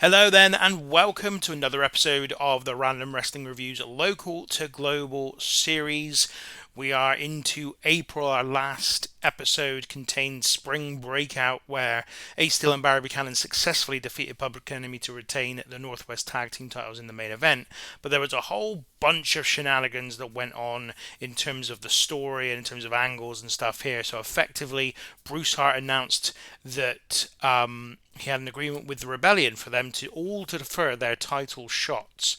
Hello, then, and welcome to another episode of the Random Wrestling Revue's local to global series. We are into April. Our last episode contained Spring Breakout, where Ace Steel and Barry Buchanan successfully defeated Public Enemy to retain the Northwest Tag Team titles in the main event. But there was a whole bunch of shenanigans that went on in terms of the story and in terms of angles and stuff here. So effectively, Bruce Hart announced that he had an agreement with the Rebellion for them to all to defer their title shots.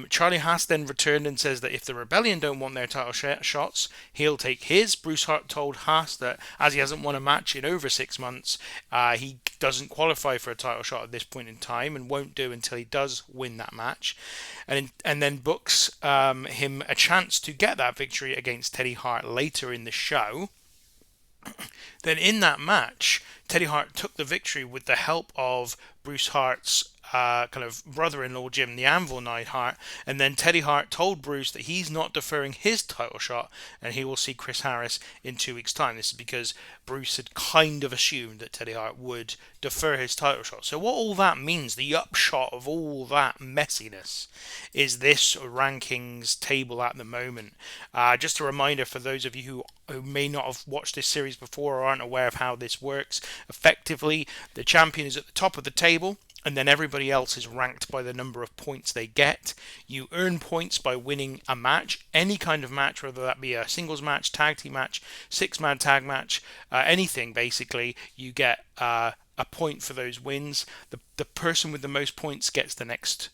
Charlie Haas then returned and says that if the Rebellion don't want their title shots, he'll take his. Bruce Hart told Haas that as he hasn't won a match in over 6 months, he doesn't qualify for a title shot at this point in time and won't do until he does win that match. And then books him a chance to get that victory against Teddy Hart later in the show. Then in that match, Teddy Hart took the victory with the help of Bruce Hart's kind of brother-in-law, Jim The Anvil Neidhart, and then Teddy Hart told Bruce that he's not deferring his title shot and he will see Chris Harris in 2 weeks' time. This is because Bruce had kind of assumed that Teddy Hart would defer his title shot. So what all that means, the upshot of all that messiness, is this rankings table at the moment. Just a reminder for those of you who may not have watched this series before or aren't aware of how this works. Effectively, the champion is at the top of the table, and then everybody else is ranked by the number of points they get. You earn points by winning a match, any kind of match, whether that be a singles match, tag team match, six-man tag match, anything basically. You get a point for those wins. The person with the most points gets the next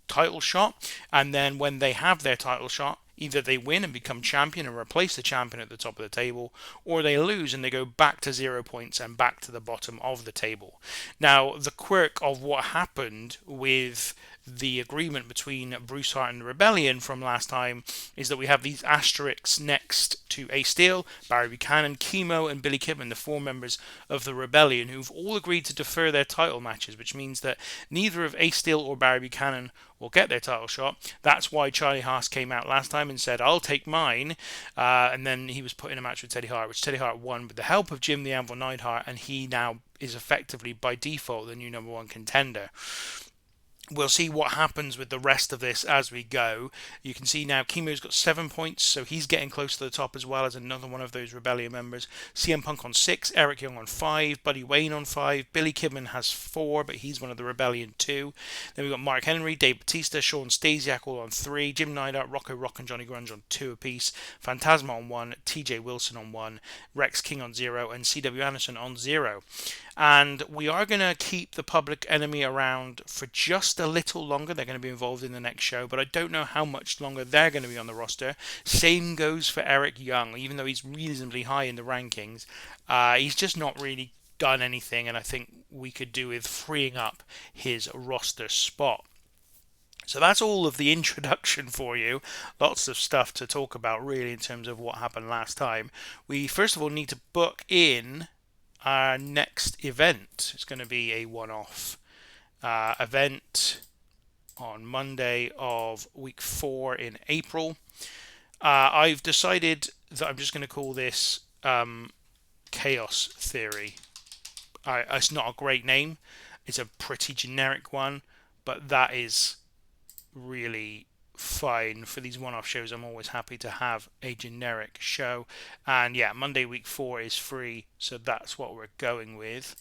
title shot, and then when they have their title shot, either they win and become champion and replace the champion at the top of the table, or they lose and they go back to 0 points and back to the bottom of the table. Now, the quirk of what happened with the agreement between Bruce Hart and the Rebellion from last time is that we have these asterisks next to Ace Steel, Barry Buchanan, Chemo, and Billy Kidman, the 4 members of the Rebellion, who've all agreed to defer their title matches, which means that neither of Ace Steel or Barry Buchanan will get their title shot. That's why Charlie Haas came out last time and said, I'll take mine. And then he was put in a match with Teddy Hart, which Teddy Hart won with the help of Jim The Anvil Neidhart, and he now is effectively, by default, the new number 1 contender. We'll see what happens with the rest of this as we go. You can see now Chemo's got 7 points, so he's getting close to the top as well as another one of those Rebellion members. CM Punk on 6, Eric Young on 5, Buddy Wayne on 5, Billy Kidman has 4, but he's one of the Rebellion too. Then we've got Mark Henry, Dave Batista, Sean Stasiak all on 3, Jim Neidhart, Rocco Rock and Johnny Grunge on 2 apiece, Phantasma on 1, TJ Wilson on 1, Rex King on 0, and CW Anderson on 0. And we are going to keep the Public Enemy around for just a little longer. They're going to be involved in the next show, but I don't know how much longer they're going to be on the roster. Same goes for Eric Young. Even though he's reasonably high in the rankings, he's just not really done anything, and I think we could do with freeing up his roster spot. So that's all of the introduction for you. Lots of stuff to talk about, really, in terms of what happened last time. We first of all need to book in our next event. It's going to be a one-off event on Monday of week 4 in April. I've decided that I'm just going to call this Chaos Theory. It's not a great name. It's a pretty generic one, but that is really fine for these one-off shows. I'm always happy to have a generic show, and yeah, Monday week 4 is free, so that's what we're going with.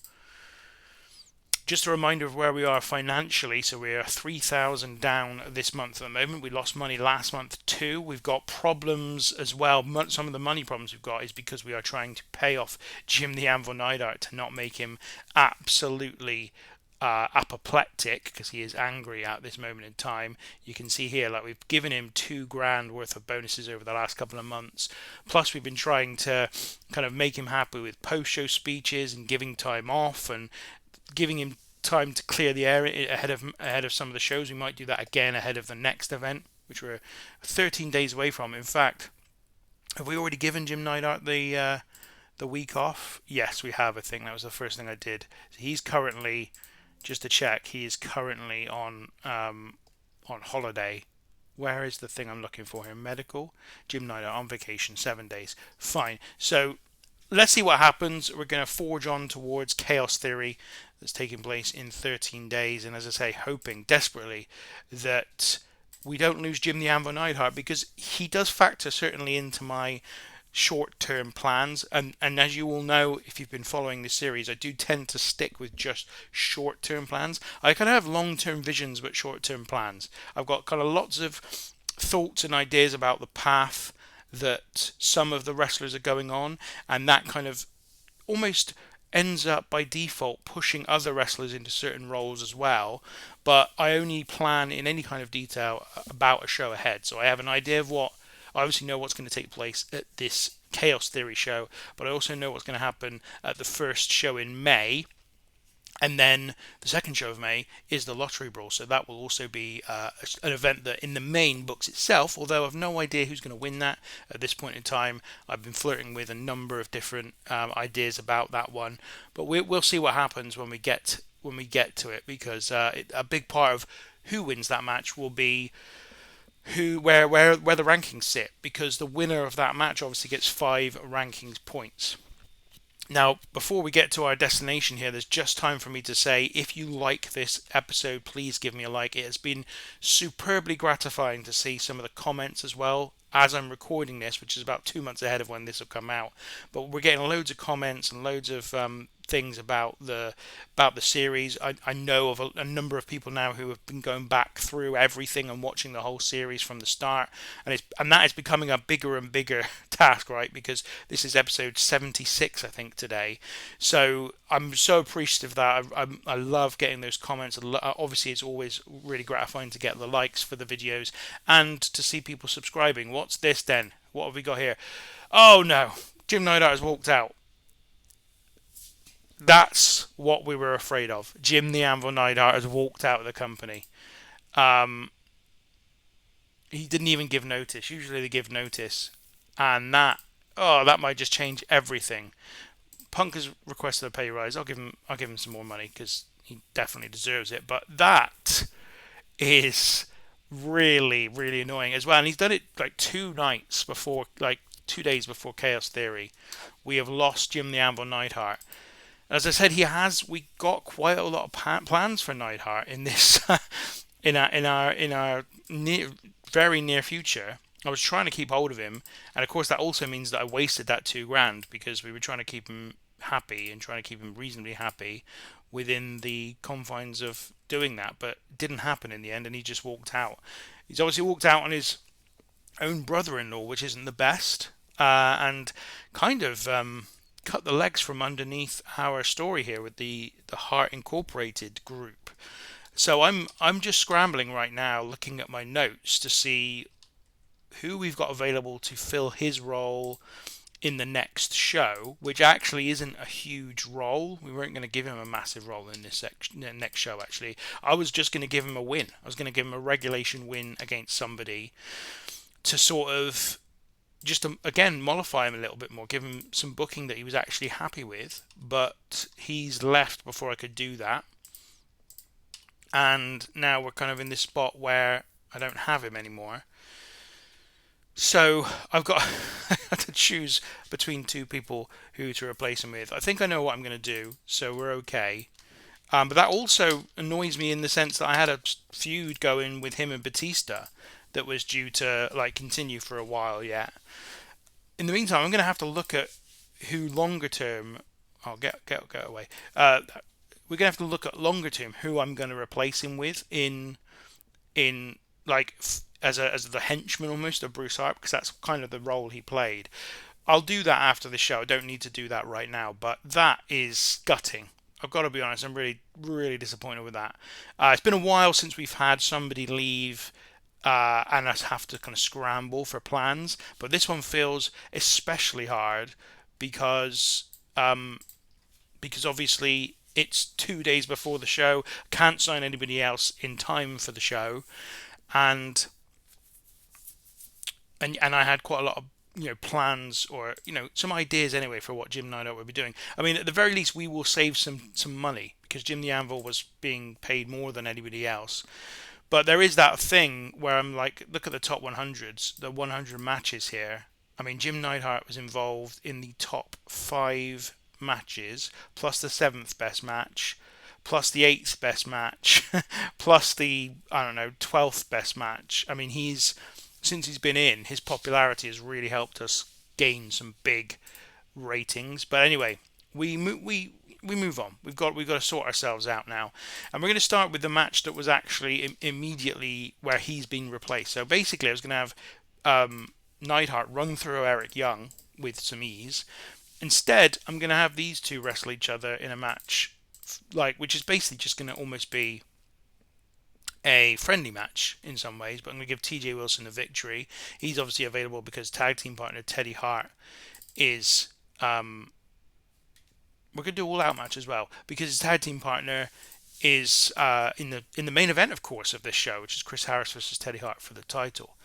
Just a reminder of where we are financially. So we are 3,000 down this month at the moment. We lost money last month too. We've got problems as well. Some of the money problems we've got is because we are trying to pay off Jim The Anvil Neidhart to not make him absolutely apoplectic, because he is angry at this moment in time. You can see here, like, we've given him $2,000 worth of bonuses over the last couple of months. Plus, we've been trying to kind of make him happy with post-show speeches and giving time off and giving him time to clear the area ahead of some of the shows. We might do that again ahead of the next event, which we're 13 days away from. In fact, have we already given Jim Neidhart the week off? Yes, we have. I think that was the first thing I did. So he's currently, just to check, he is currently on holiday. Where is the thing I'm looking for here? Medical. Jim Neidhart on vacation, 7 days. Fine. So let's see what happens. We're going to forge on towards Chaos Theory that's taking place in 13 days. And as I say, hoping desperately that we don't lose Jim the Anvil Neidhart, because he does factor certainly into my short-term plans. And as you all know, if you've been following this series, I do tend to stick with just short-term plans. I kind of have long-term visions but short-term plans. I've got kind of lots of thoughts and ideas about the path that some of the wrestlers are going on, and that kind of almost ends up by default pushing other wrestlers into certain roles as well. But I only plan in any kind of detail about a show ahead, so I have an idea of what I obviously know what's going to take place at this Chaos Theory show, but I also know what's going to happen at the first show in May. And then the second show of May is the Lottery Brawl, so that will also be an event that in the main books itself, although I've no idea who's going to win that at this point in time. I've been flirting with a number of different ideas about that one, but we'll see what happens when we get to it, because a big part of who wins that match will be where the rankings sit, because the winner of that match obviously gets 5 rankings points. Now, before we get to our destination here, there's just time for me to say, if you like this episode, please give me a like. It has been superbly gratifying to see some of the comments as well as I'm recording this, which is about 2 months ahead of when this will come out. But we're getting loads of comments and loads of things about the series. I know of a number of people now who have been going back through everything and watching the whole series from the start, and that is becoming a bigger and bigger task, right? Because this is episode 76, I think, today. So I'm so appreciative of that. I love getting those comments. Obviously, it's always really gratifying to get the likes for the videos and to see people subscribing. What's this then? What have we got here? Oh no, Jim Neidhart has walked out. That's what we were afraid of. Jim the Anvil Neidhart has walked out of the company. He didn't even give notice. Usually they give notice, and that might just change everything. Punk has requested a pay rise. I'll give him some more money because he definitely deserves it. But that is really, really annoying as well. And he's done it like 2 nights before, like 2 days before Chaos Theory. We have lost Jim the Anvil Neidhart. As I said, we got quite a lot of plans for Neidhart in this in our very near future. I was trying to keep hold of him, and of course that also means that I wasted that $2,000 because we were trying to keep him happy and trying to keep him reasonably happy within the confines of doing that, but it didn't happen in the end, and he just walked out. He's obviously walked out on his own brother-in-law, which isn't the best, and kind of cut the legs from underneath our story here with the Hart Incorporated group. So I'm just scrambling right now, looking at my notes to see who we've got available to fill his role in the next show, which actually isn't a huge role. We weren't going to give him a massive role in this next show, actually. I was just going to give him a win. I was going to give him a regulation win against somebody to sort of just to, again, mollify him a little bit more, give him some booking that he was actually happy with, but he's left before I could do that. And now we're kind of in this spot where I don't have him anymore. So I've got to choose between 2 people who to replace him with. I think I know what I'm going to do, so we're okay. But that also annoys me in the sense that I had a feud going with him and Batista that was due to continue for a while yet. In the meantime, I'm going to have to look at who longer term. I'll get away. We're going to have to look at longer term who I'm going to replace him with in as the henchman almost of Bruce Hart, because that's kind of the role he played. I'll do that after the show. I don't need to do that right now, but that is gutting. I've got to be honest. I'm really, really disappointed with that. It's been a while since we've had somebody leave and us have to kind of scramble for plans, but this one feels especially hard because obviously it's 2 days before the show. Can't sign anybody else in time for the show, and I had quite a lot of plans, or some ideas anyway for what Jim Neidhart would be doing. I mean, at the very least, we will save some money because Jim the Anvil was being paid more than anybody else. But there is that thing where I'm like, look at the top 100s, the 100 matches here. I mean, Jim Neidhart was involved in the top 5 matches, plus the 7th best match, plus the 8th best match, plus the, I don't know, 12th best match. I mean, since he's been in, his popularity has really helped us gain some big ratings. But anyway, we move on. We've got to sort ourselves out now, and we're going to start with the match that was actually immediately where he's been replaced. So basically, I was going to have Neidhart run through Eric Young with some ease. Instead, I'm going to have these two wrestle each other in a match, which is basically just going to almost be a friendly match in some ways. But I'm going to give TJ Wilson the victory. He's obviously available because tag team partner Teddy Hart is. We're going to do all out match as well because his tag team partner is in the main event, of course, of this show, which is Chris Harris versus Teddy Hart for the title.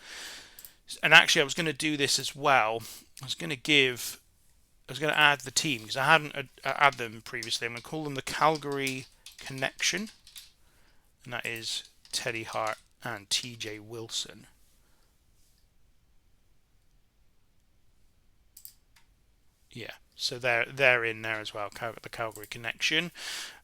And actually, I was going to do this as well. I was going to add the team because I hadn't add them previously. I'm going to call them the Calgary Connection, and that is Teddy Hart and TJ Wilson. Yeah, so they're in there as well, the Calgary Connection.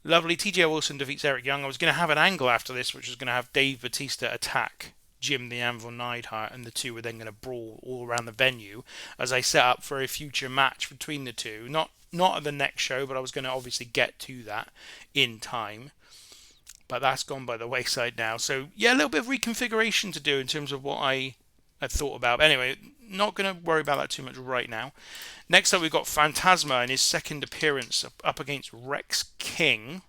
Lovely. TJ Wilson defeats Eric Young. I was going to have an angle after this, which was going to have Dave Bautista attack Jim The Anvil Neidhart, and the two were then going to brawl all around the venue as I set up for a future match between the two. Not at the next show, but I was going to obviously get to that in time. But that's gone by the wayside now. So yeah, a little bit of reconfiguration to do in terms of what I had thought about. But anyway, not going to worry about that too much right now. Next up, we've got Phantasma in his second appearance up against Rex King.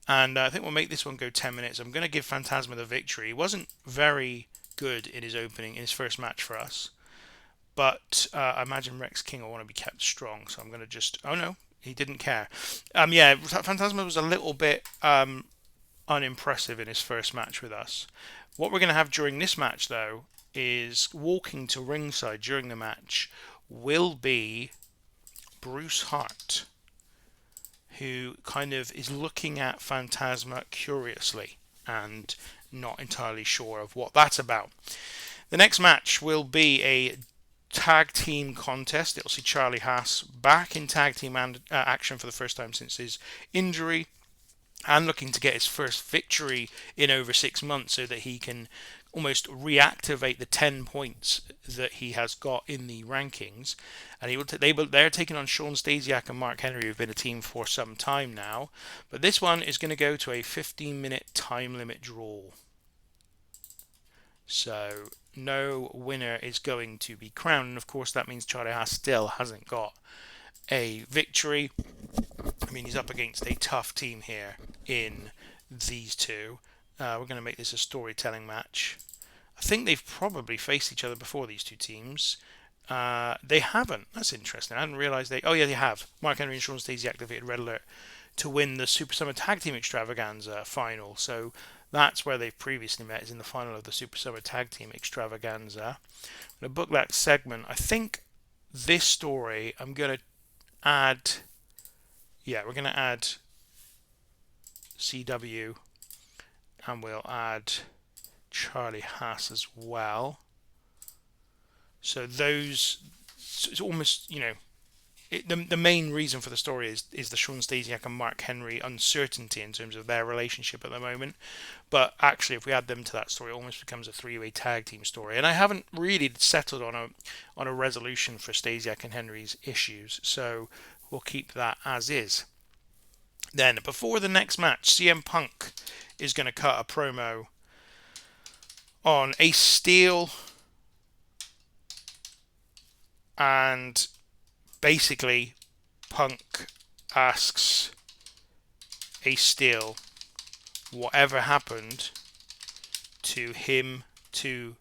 And I think we'll make this one go 10 minutes. I'm going to give Phantasma the victory. He wasn't very good in his first match for us. But I imagine Rex King will want to be kept strong. So I'm going to just... Oh, no. He didn't care. Yeah, Phantasma was a little bit unimpressive in his first match with us. What we're going to have during this match, though, is walking to ringside during the match will be Bruce Hart, who kind of is looking at Phantasma curiously and not entirely sure of what that's about. The next match will be a tag team contest. It'll see Charlie Haas back in tag team action for the first time since his injury and looking to get his first victory in over 6 months so that he can almost reactivate the 10 points that he has got in the rankings. And they're taking on Sean Stasiak and Mark Henry, who've been a team for some time now. But this one is going to go to a 15-minute time limit draw. So no winner is going to be crowned. And of course that means Charlie Haas still hasn't got a victory. I mean, he's up against a tough team here in these two. We're going to make this a storytelling match. I think they've probably faced each other before, these two teams. They haven't. That's interesting. I hadn't realised they... Oh, yeah, they have. Mark Henry and Sean Stasiak activated Red Alert to win the Super Summer Tag Team Extravaganza final. So that's where they've previously met, is in the final of the Super Summer Tag Team Extravaganza. I'm going to book that segment. I think this story, I'm going to add... Yeah, we're going to add CW, and we'll add Charlie Haas as well. So those, it's almost, the main reason for the story is the Sean Stasiak and Mark Henry uncertainty in terms of their relationship at the moment. But actually, if we add them to that story, it almost becomes a three-way tag team story. And I haven't really settled on a resolution for Stasiak and Henry's issues, so we'll keep that as is. Then, before the next match, CM Punk is going to cut a promo on Ace Steel, and basically Punk asks Ace Steel whatever happened to him, to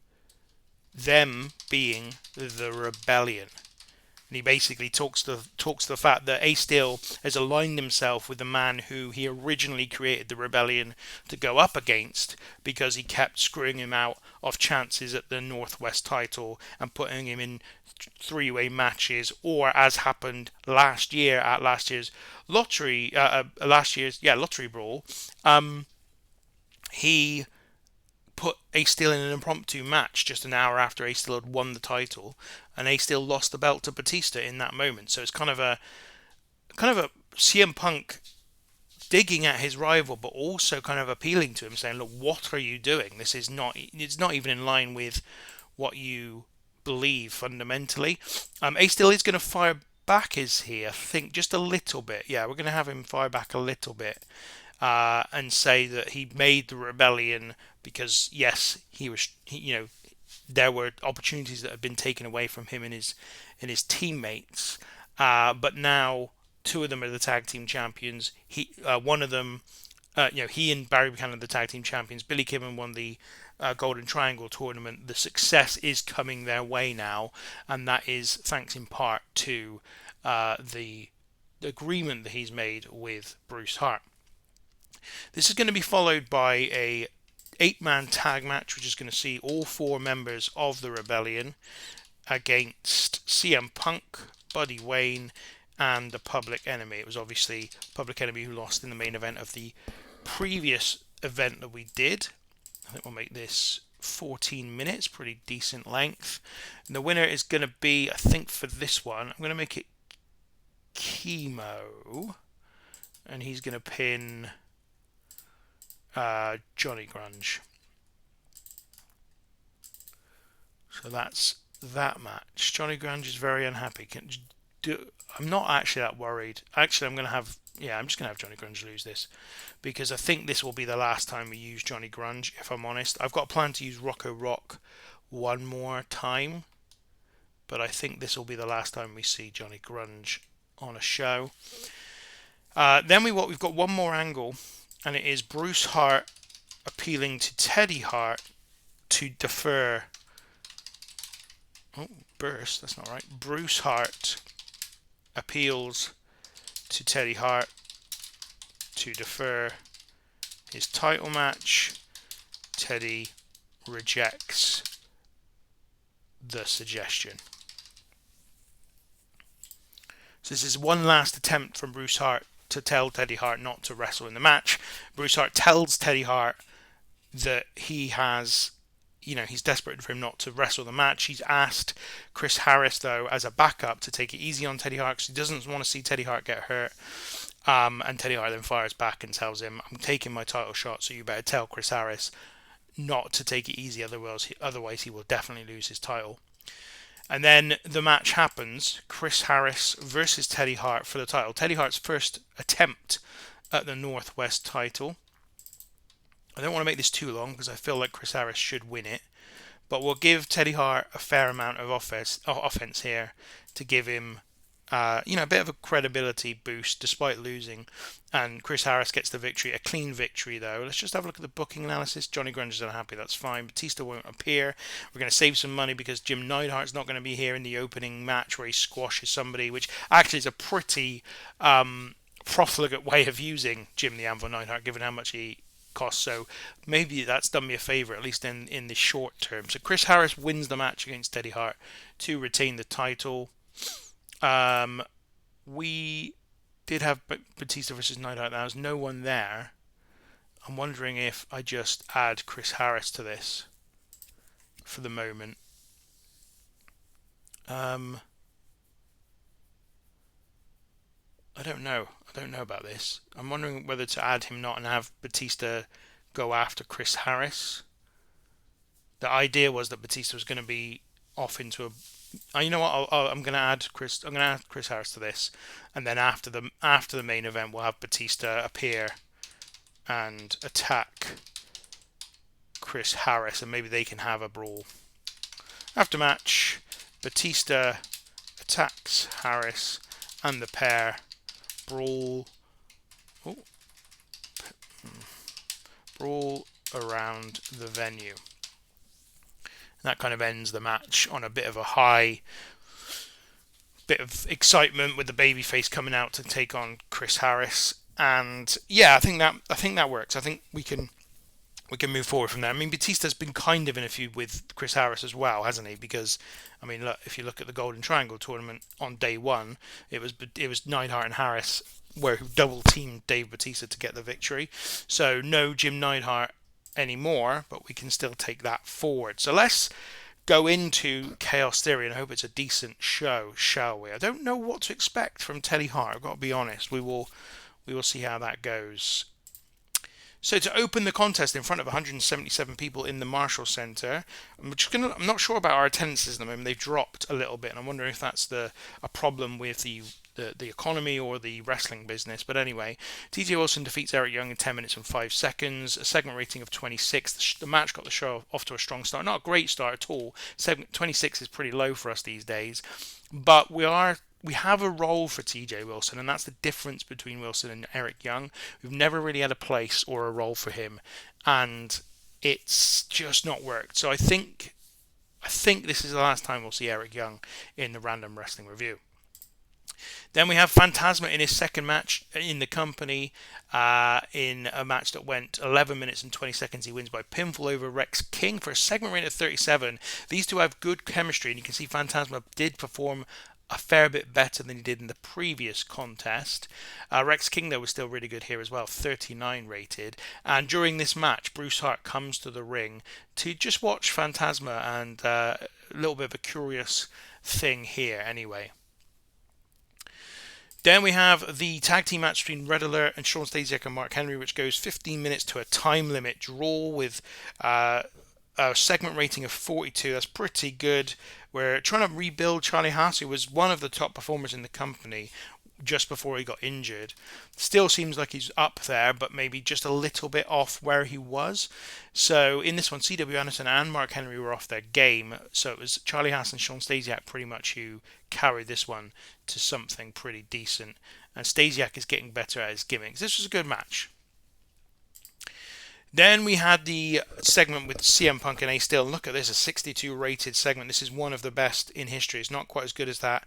them being the Rebellion. And he basically talks to the fact that Ace Steel has aligned himself with the man who he originally created the Rebellion to go up against, because he kept screwing him out of chances at the Northwest title and putting him in three-way matches, or as happened last year at last year's lottery brawl, he put Ace Steel in an impromptu match just an hour after Ace Steel had won the title, and Ace Steel lost the belt to Batista in that moment. So it's kind of a CM Punk digging at his rival, but also kind of appealing to him, saying, "Look, what are you doing? This is not. It's not even in line with what you believe fundamentally." Ace Steel is going to fire back, is he? I think just a little bit. Yeah, we're going to have him fire back a little bit, and say that he made the rebellion because yes, there were opportunities that had been taken away from him and his teammates, but now two of them are the tag team champions. One of them, he and Barry Buchanan are the tag team champions. Billy Kidman won the Golden Triangle tournament. The success is coming their way now, and that is thanks in part to the agreement that he's made with Bruce Hart. This is going to be followed by a 8-man tag match, which is going to see all 4 members of the Rebellion against CM Punk, Buddy Wayne, and the Public Enemy. It was obviously Public Enemy who lost in the main event of the previous event that we did. I think we'll make this 14 minutes, pretty decent length. And the winner is going to be, I think for this one, I'm going to make it Chemo, and he's going to pin Johnny Grunge. So that's that match. Johnny Grunge is very unhappy. I'm not actually that worried. Actually, I'm just going to have Johnny Grunge lose this, because I think this will be the last time we use Johnny Grunge, if I'm honest. I've got a plan to use Rocco Rock one more time, but I think this will be the last time we see Johnny Grunge on a show. Then we've got one more angle, and it is Bruce Hart appealing to Teddy Hart to defer. Oh, burst, that's not right. Bruce Hart appeals to Teddy Hart to defer his title match. Teddy rejects the suggestion. So this is one last attempt from Bruce Hart to tell Teddy Hart not to wrestle in the match. Bruce Hart tells Teddy Hart that he has, he's desperate for him not to wrestle the match. He's asked Chris Harris, though, as a backup to take it easy on Teddy Hart because he doesn't want to see Teddy Hart get hurt. And Teddy Hart then fires back and tells him, "I'm taking my title shot, so you better tell Chris Harris not to take it easy, otherwise he will definitely lose his title." And then the match happens, Chris Harris versus Teddy Hart for the title. Teddy Hart's first attempt at the Northwest title. I don't want to make this too long because I feel like Chris Harris should win it, but we'll give Teddy Hart a fair amount of offense here to give him a bit of a credibility boost despite losing, and Chris Harris gets the victory, a clean victory though. Let's just have a look at the booking analysis. Johnny Grunge is unhappy, that's fine. Batista won't appear. We're going to save some money because Jim Neidhart's not going to be here in the opening match where he squashes somebody, which actually is a pretty profligate way of using Jim the Anvil Neidhart given how much he costs, so maybe that's done me a favour, at least in the short term. So Chris Harris wins the match against Teddy Hart to retain the title. We did have Batista versus Neidhart. There was no one there. I'm wondering if I just add Chris Harris to this for the moment. I don't know. I don't know about this. I'm wondering whether to add him not and have Batista go after Chris Harris. The idea was that Batista was going to be off into a. You know what? I'm going to add Chris. I'm going to add Chris Harris to this, and then after the main event, we'll have Batista appear and attack Chris Harris, and maybe they can have a brawl. After match, Batista attacks Harris, and the pair brawl. Brawl around the venue. That kind of ends the match on a bit of a high, bit of excitement with the babyface coming out to take on Chris Harris, and yeah, I think that works. I think we can move forward from there. I mean, Batista's been kind of in a feud with Chris Harris as well, hasn't he? Because I mean, look, if you look at the Golden Triangle tournament on day one, it was Neidhart and Harris who double teamed Dave Batista to get the victory. So no Jim Neidhart anymore, but we can still take that forward. So let's go into Chaos Theory and hope it's a decent show, shall we? I don't know what to expect from Teddy Hart, I've got to be honest. We will see how that goes. So to open the contest in front of 177 people in the Marshall Center, I'm not sure about our attendances at the moment. They've dropped a little bit, and I'm wondering if that's a problem with the economy or the wrestling business. But anyway, TJ Wilson defeats Eric Young in 10 minutes and 5 seconds, a segment rating of 26. The match got the show off to a strong start. Not a great start at all. 26 is pretty low for us these days. But we have a role for TJ Wilson, and that's the difference between Wilson and Eric Young. We've never really had a place or a role for him, and it's just not worked. So I think this is the last time we'll see Eric Young in the Random Wrestling Revue. Then we have Phantasma in his second match in the company, in a match that went 11 minutes and 20 seconds. He wins by pinfall over Rex King for a segment rating of 37. These two have good chemistry, and you can see Phantasma did perform a fair bit better than he did in the previous contest. Rex King, though, was still really good here as well, 39 rated. And during this match, Bruce Hart comes to the ring to just watch Phantasma, and a little bit of a curious thing here anyway. Then we have the tag team match between Red Alert and Sean Stasiak and Mark Henry, which goes 15 minutes to a time limit draw with a segment rating of 42. That's pretty good. We're trying to rebuild Charlie Haas, who was one of the top performers in the company just before he got injured. Still seems like he's up there, but maybe just a little bit off where he was. So in this one, C.W. Anderson and Mark Henry were off their game. So it was Charlie Haas and Sean Stasiak pretty much who carried this one to something pretty decent. And Stasiak is getting better at his gimmicks. This was a good match. Then we had the segment with CM Punk and Ace Steel. Look at this, a 62 rated segment. This is one of the best in history. It's not quite as good as that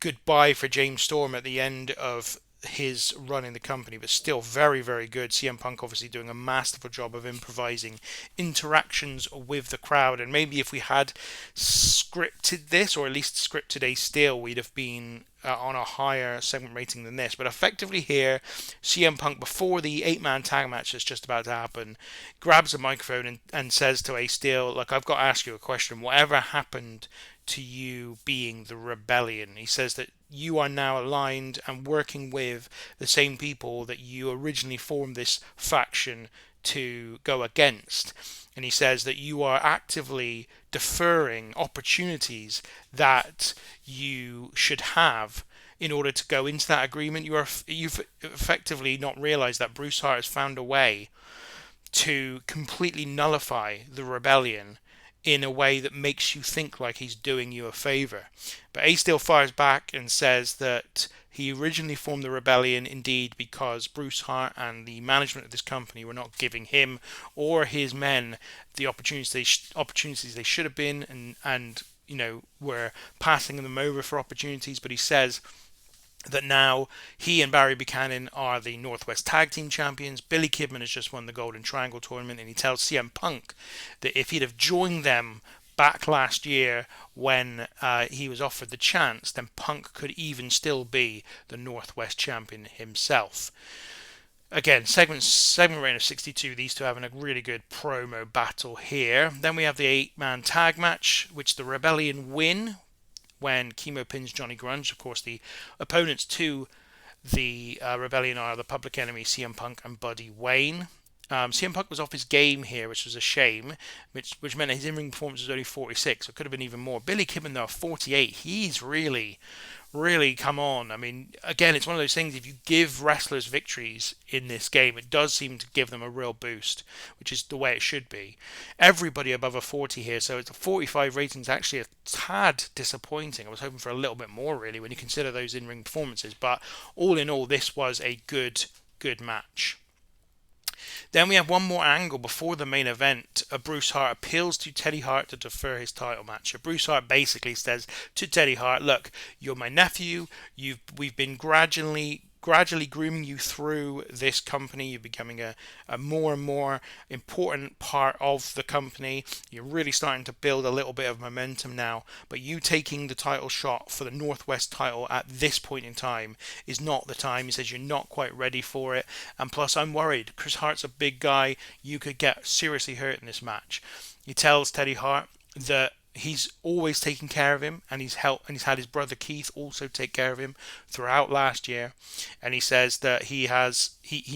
goodbye for James Storm at the end of his run in the company, but still very, very good. CM Punk obviously doing a masterful job of improvising interactions with the crowd, and maybe if we had scripted this, or at least scripted Ace Steel, we'd have been on a higher segment rating than this. But effectively here, CM Punk, before the 8-man tag match that's just about to happen, grabs a microphone and says to Ace Steel, look, I've got to ask you a question. Whatever happened to you being the Rebellion? He says that you are now aligned and working with the same people that you originally formed this faction to go against. And he says that you are actively deferring opportunities that you should have in order to go into that agreement. You've effectively not realized that Bruce Hart has found a way to completely nullify the Rebellion in a way that makes you think like he's doing you a favor. But Ace Steel fires back and says that he originally formed the Rebellion indeed because Bruce Hart and the management of this company were not giving him or his men the opportunities they should have been, and were passing them over for opportunities. But he says that now he and Barry Buchanan are the Northwest Tag Team Champions. Billy Kidman has just won the Golden Triangle Tournament, and he tells CM Punk that if he'd have joined them back last year when he was offered the chance, then Punk could even still be the Northwest Champion himself. Again, segment rating of 62. These two having a really good promo battle here. Then we have the 8-man tag match, which the Rebellion win when Chemo pins Johnny Grunge. Of course, the opponents to the Rebellion are the Public Enemy, CM Punk and Buddy Wayne. CM Punk was off his game here, which was a shame, which meant his in-ring performance was only 46, so it could have been even more. Billy Kidman, though, 48. He's really come on. I mean, again, it's one of those things, if you give wrestlers victories in this game, it does seem to give them a real boost, which is the way it should be. Everybody above a 40 here, so it's a 45 rating is actually a tad disappointing. I was hoping for a little bit more, really, when you consider those in-ring performances, but all in all, this was a good match. Then we have one more angle before the main event. Bruce Hart appeals to Teddy Hart to defer his title match. Bruce Hart basically says to Teddy Hart, look, you're my nephew. We've been gradually gradually grooming you through this company. You're becoming a more and more important part of the company. You're really starting to build a little bit of momentum now. But you taking the title shot for the Northwest title at this point in time is not the time. He says you're not quite ready for it. And plus, I'm worried. Chris Hart's a big guy. You could get seriously hurt in this match. He tells Teddy Hart that he's always taken care of him, and he's had his brother Keith also take care of him throughout last year. And he says that he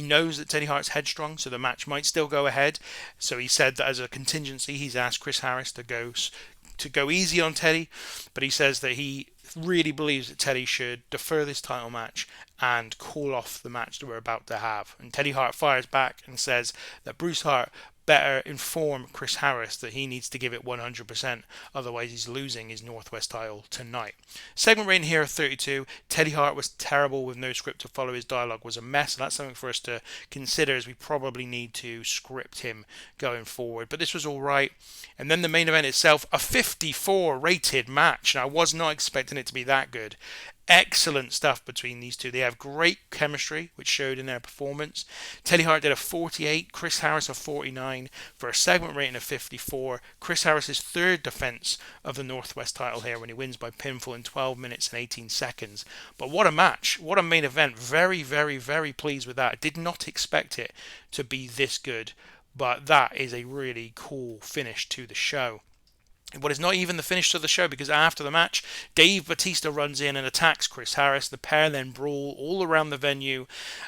knows that Teddy Hart's headstrong, so the match might still go ahead. So he said that as a contingency, he's asked Chris Harris to go easy on Teddy, but he says that he really believes that Teddy should defer this title match and call off the match that we're about to have. And Teddy Hart fires back and says that Bruce Hart better inform Chris Harris that he needs to give it 100%, otherwise he's losing his Northwest title tonight. Segment rating here of 32. Teddy Hart was terrible with no script to follow. His dialogue was a mess, and that's something for us to consider, as we probably need to script him going forward. But this was all right. And then the main event itself, a 54 rated match, and I was not expecting it to be that good. Excellent stuff between these two. They have great chemistry, which showed in their performance. Teddy Hart did a 48, Chris Harris a 49 for a segment rating of 54. Chris Harris's third defense of the Northwest title here when he wins by pinfall in 12 minutes and 18 seconds. But what a match. What a main event. Very, very, very pleased with that. I did not expect it to be this good, but that is a really cool finish to the show. But it's not even the finish to the show, because after the match, Dave Bautista runs in and attacks Chris Harris. The pair then brawl all around the venue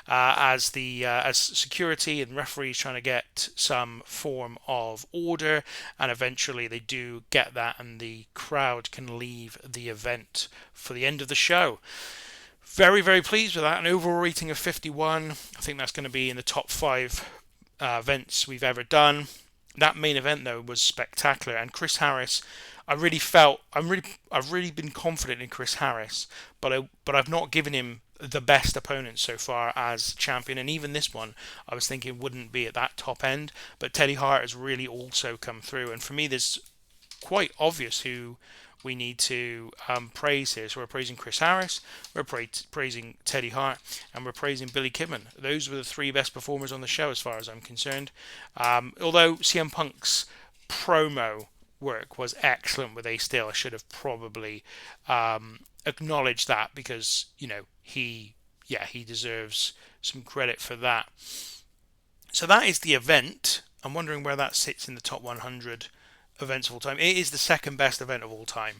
as security and referees trying to get some form of order, and eventually they do get that, and the crowd can leave the event for the end of the show. Very, very pleased with that. An overall rating of 51. I think that's going to be in the top 5 events we've ever done. That main event though was spectacular, and Chris Harris, I've really been confident in Chris Harris, but I've not given him the best opponent so far as champion, and even this one I was thinking wouldn't be at that top end, but Teddy Hart has really also come through, and for me there's quite obvious who we need to praise here. So we're praising Chris Harris, we're praising Teddy Hart, and we're praising Billy Kidman. Those were the 3 best performers on the show as far as I'm concerned. Although CM Punk's promo work was excellent with Ace Steel, I should have probably acknowledged that, because he deserves some credit for that. So that is the event. I'm wondering where that sits in the top 100 events of all time. It is the second best event of all time.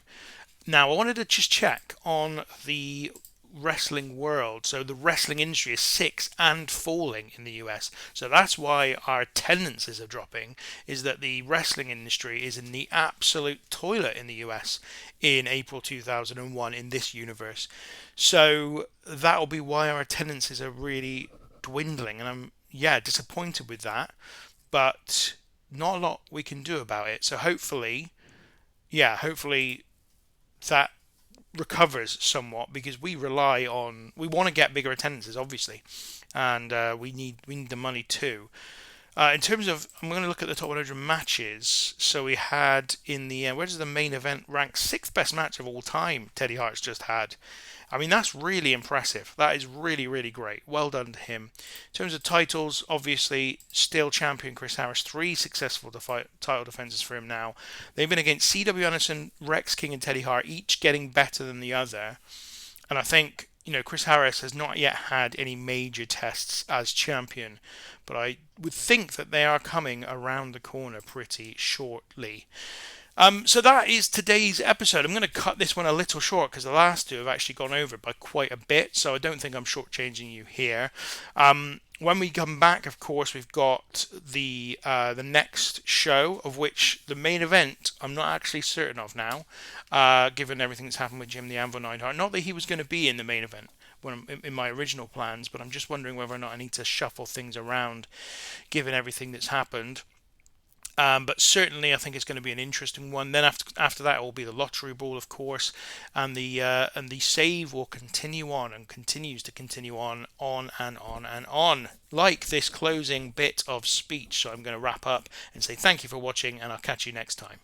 Now, I wanted to just check on the wrestling world. So the wrestling industry is 6 and falling in the US. So that's why our attendances are dropping, is that the wrestling industry is in the absolute toilet in the US in April 2001 in this universe. So that'll be why our attendances are really dwindling, and I'm disappointed with that, but not a lot we can do about it. So hopefully that recovers somewhat, because we want to get bigger attendances, obviously, and we need the money too. In terms of, I'm going to look at the top 100 matches. So we had in the end, where does the main event rank? 6th best match of all time Teddy Hart's just had. I mean, that's really impressive. That is really, really great. Well done to him. In terms of titles, obviously, still champion Chris Harris. 3 successful title defenses for him now. They've been against C.W. Anderson, Rex King, and Teddy Hart, each getting better than the other. And I think, Chris Harris has not yet had any major tests as champion, but I would think that they are coming around the corner pretty shortly. So that is today's episode. I'm going to cut this one a little short, because the last 2 have actually gone over by quite a bit, so I don't think I'm shortchanging you here. When we come back, of course, we've got the next show, of which the main event I'm not actually certain of now, given everything that's happened with Jim The Anvil Neidhart. Not that he was going to be in the main event in my original plans, but I'm just wondering whether or not I need to shuffle things around, given everything that's happened. But certainly I think it's going to be an interesting one. Then after that, it will be the lottery ball, of course, and the save will continue on and continues to continue on and on and on, like this closing bit of speech. So I'm going to wrap up and say thank you for watching, and I'll catch you next time.